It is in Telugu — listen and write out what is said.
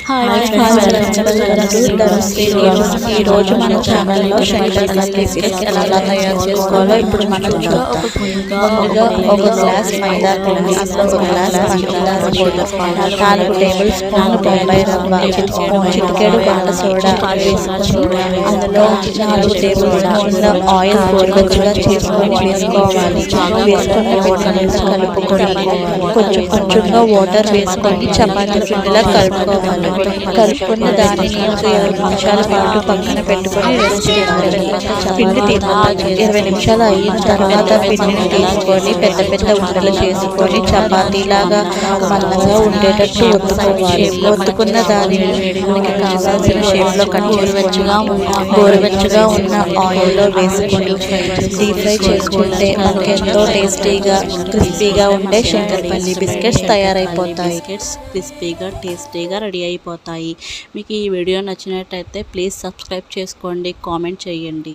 హాయ్ ఫ్రెండ్స్, ఈరోజు మన ఛానల్లో శనగల బిస్కెట్స్ ఎలా తయారు చేసుకోవాలో ఇప్పుడు మనం చూద్దాం. ముందుగా ఒక గ్లాస్ మైదా పిండి, ఒక గ్లాస్ పంచదార పొడి, 4 టేబుల్ స్పూన్లు బొంబాయి రవ్వ, చిటికెడు వంట సోడా వేసుకొని అందులో 4 టేబుల్ స్పూన్ల ఆయిల్ గోరువెచ్చగా చేసుకొని వేసుకోవాలి. వేసుకున్న పిండిని కలుపుకొని కొంచెం కొంచెంగా వాటర్ వేసుకొని చపాతీ పిండిలా కలుపుకోవాలి. కలుపుకున్న దానిని 20 నిమిషాల పాటు పక్కన పెట్టుకొని రెస్ట్ చేయాలి. పిండి 20 నిమిషాలు అయిన తర్వాత పిండిని తీసుకొని పెద్ద పెద్ద ఉండలు చేసుకొని చపాతీలాగా మందంగా ఉండేటట్టు ఒత్తుకోవాలి. ఒత్తుకున్న దానిని మనకి కావాల్సిన షేప్లో గోరువెచ్చగా ఉన్న ఆయిల్లో వేసుకొని డీప్ ఫ్రై చేసుకుంటే మనకి ఎంతో క్రిస్పీగా ఉండే శంకరపల్లి బిస్కెట్స్ తయారైపోతాయి. టేస్టీగా రెడీ అయిపోతాయి. మీకు ఈ వీడియో నచ్చినట్టయితే ప్లీజ్ సబ్స్క్రైబ్ చేసుకోండి, కామెంట్ చేయండి.